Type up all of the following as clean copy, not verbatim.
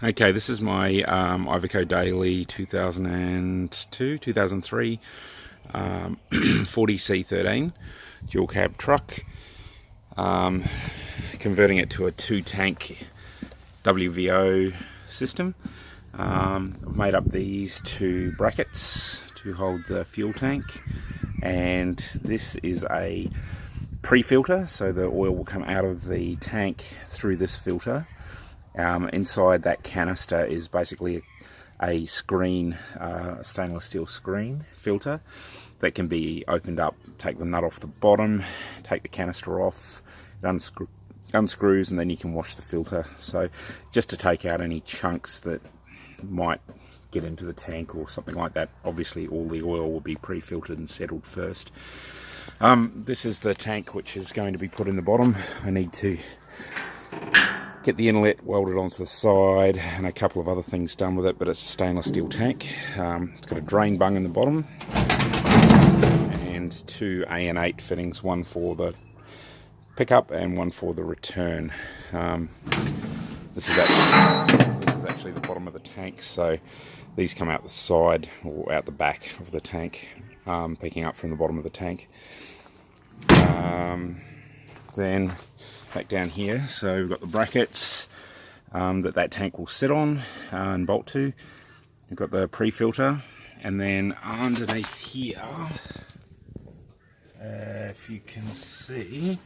Okay, this is my Iveco Daily 2003 40C13 dual cab truck, converting it to a 2-tank WVO system. I've made up these 2 brackets to hold the fuel tank, and this is a pre-filter, so the oil will come out of the tank through this filter. Inside that canister is basically a screen, a stainless steel screen filter that can be opened up. Take the nut off the bottom, take the canister off, it unscrews, and then you can wash the filter. So just to take out any chunks that might get into the tank or something like that. Obviously all the oil will be pre-filtered and settled first. This is the tank which is going to be put in the bottom. I need to get the inlet welded onto the side and a couple of other things done with it, but it's a stainless steel tank. It's got a drain bung in the bottom and 2 AN8 fittings, one for the pickup and one for the return. This is actually the bottom of the tank, so these come out the side or out the back of the tank, picking up from the bottom of the tank. Then back down here, so we've got the brackets that tank will sit on and bolt to. We've got the pre-filter, and then underneath here, if you can see,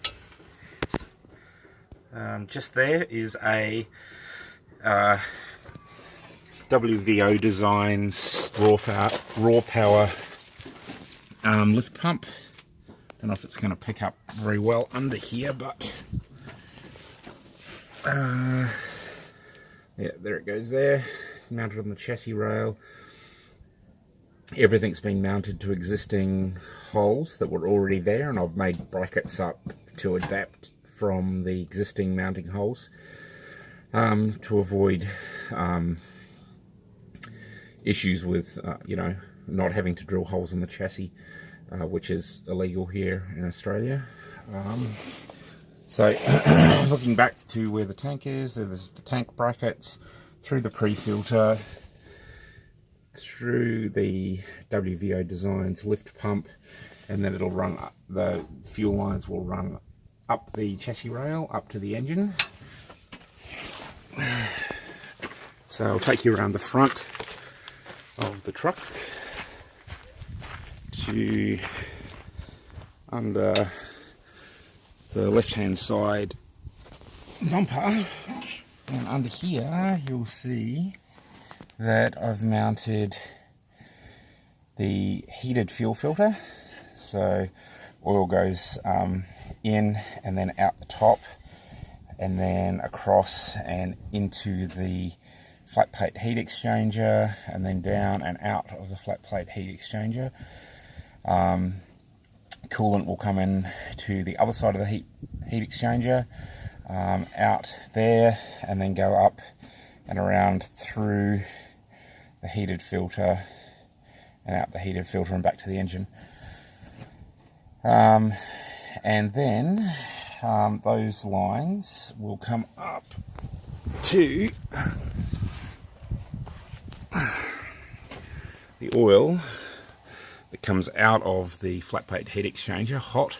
just there is a WVO Designs raw power lift pump. Don't know if it's going to pick up very well under here, but yeah, there it goes there, mounted on the chassis rail. Everything's been mounted to existing holes that were already there, and I've made brackets up to adapt from the existing mounting holes to avoid issues with not having to drill holes in the chassis, which is illegal here in Australia. So looking back to where the tank is, there's the tank brackets, through the pre-filter, through the WVO Designs lift pump, and then it'll run up, the fuel lines will run up the chassis rail, up to the engine. So I'll take you around the front of the truck to under the left hand side bumper, and under here you'll see that I've mounted the heated fuel filter. So oil goes in and then out the top, and then across and into the flat plate heat exchanger, and then down and out of the flat plate heat exchanger. Coolant will come in to the other side of the heat exchanger, out there, and then go up and around through the heated filter and out the heated filter and back to the engine. And then those lines will come up to the oil that comes out of the flat plate heat exchanger, hot,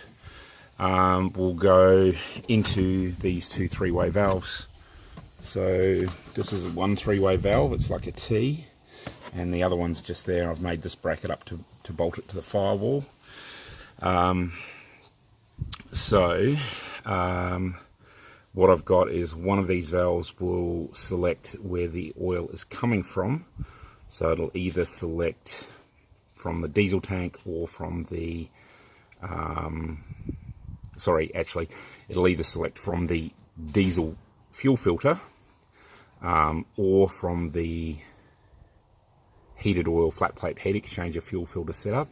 will go into these 2 3-way valves. So this is one 3-way valve, it's like a T, and the other one's just there. I've made this bracket up to bolt it to the firewall. What I've got is one of these valves will select where the oil is coming from. So it'll either select from the diesel tank or from the, it'll either select from the diesel fuel filter or from the heated oil flat plate heat exchanger fuel filter setup,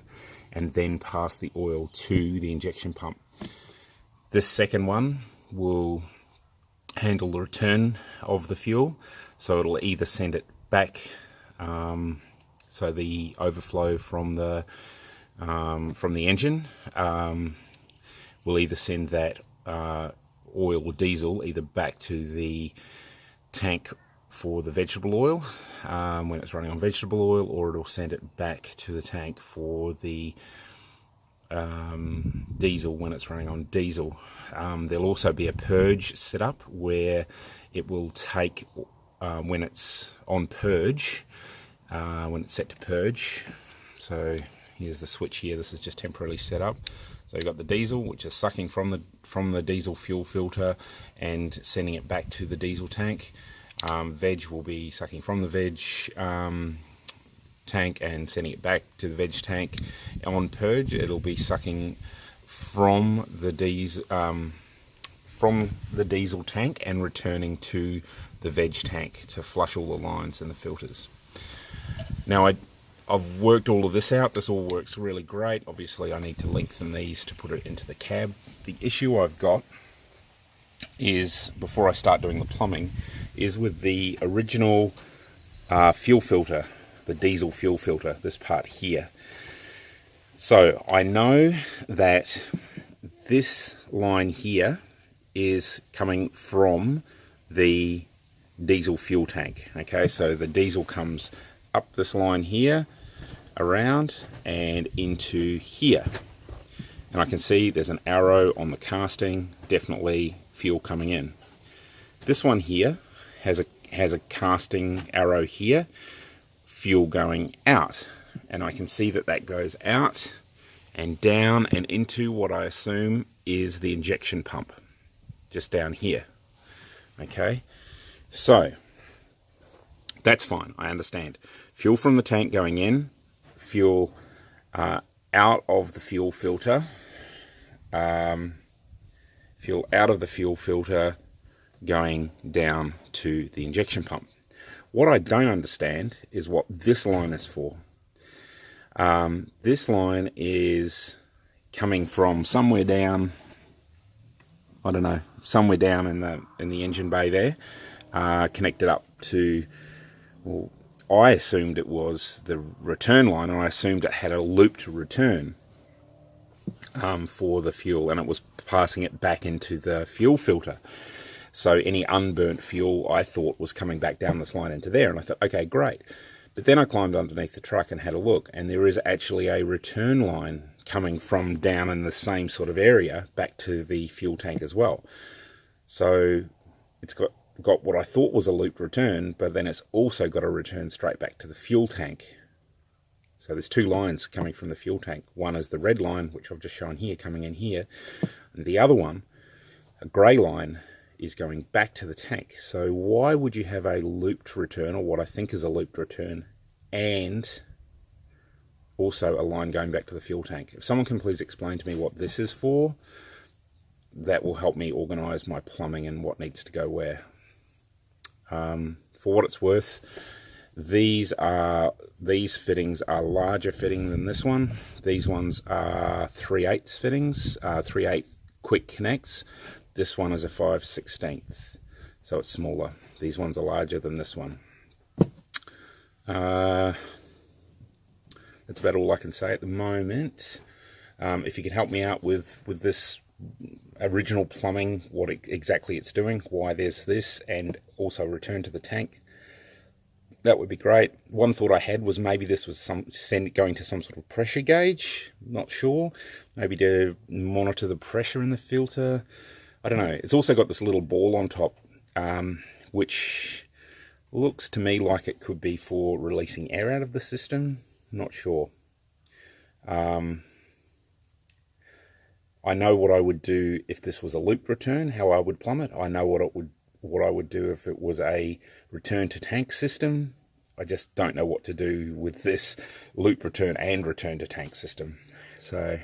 and then pass the oil to the injection pump. This second one will handle the return of the fuel, so it'll either send it back, so the overflow from the engine will either send that oil or diesel either back to the tank for the vegetable oil when it's running on vegetable oil, or it'll send it back to the tank for the diesel when it's running on diesel. There'll also be a purge setup where it will take, when it's on purge, when it's set to purge. So here's the switch here. This is just temporarily set up. So you've got the diesel, which is sucking from the diesel fuel filter and sending it back to the diesel tank. Veg will be sucking from the veg tank and sending it back to the veg tank. On purge, it'll be sucking from the diesel tank and returning to the veg tank to flush all the lines and the filters. Now I've worked all of this out. This all works really great. Obviously I need to lengthen these to put it into the cab. The issue I've got is, before I start doing the plumbing, is with the original fuel filter, the diesel fuel filter, this part here. So I know that this line here is coming from the diesel fuel tank. Okay, so the diesel comes up this line here, around and into here, and I can see there's an arrow on the casting, definitely fuel coming in. This one here has a casting arrow here, fuel going out, and I can see that goes out and down and into what I assume is the injection pump, just down here. Okay, so that's fine, I understand. Fuel from the tank going in, fuel out of the fuel filter, fuel out of the fuel filter going down to the injection pump. What I don't understand is what this line is for. This line is coming from somewhere down, I don't know, somewhere down in the engine bay there, connected up to, well, I assumed it was the return line, and I assumed it had a loop to return for the fuel, and it was passing it back into the fuel filter. So any unburnt fuel, I thought, was coming back down this line into there, and I thought, okay, great. But then I climbed underneath the truck and had a look, and there is actually a return line coming from down in the same sort of area back to the fuel tank as well. So it's got what I thought was a looped return, but then it's also got a return straight back to the fuel tank. So there's two lines coming from the fuel tank. One is the red line, which I've just shown here, coming in here, and the other one, a grey line, is going back to the tank. So why would you have a looped return, or what I think is a looped return, and also a line going back to the fuel tank? If someone can please explain to me what this is for, that will help me organise my plumbing and what needs to go where. For what it's worth, these fittings are larger fitting than this one. These ones are 3/8 fittings, 3/8 quick connects. This one is a 5/16, so it's smaller. These ones are larger than this one. That's about all I can say at the moment. If you could help me out with this original plumbing, what exactly it's doing, why there's this, and also return to the tank, that would be great. One thought I had was maybe this was going to some sort of pressure gauge, not sure, maybe to monitor the pressure in the filter, I don't know. It's also got this little ball on top, which looks to me like it could be for releasing air out of the system, not sure. I know what I would do if this was a loop return, how I would plumb it. I know what I would do if it was a return to tank system. I just don't know what to do with this loop return and return to tank system. So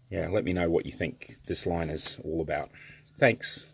yeah, let me know what you think this line is all about. Thanks.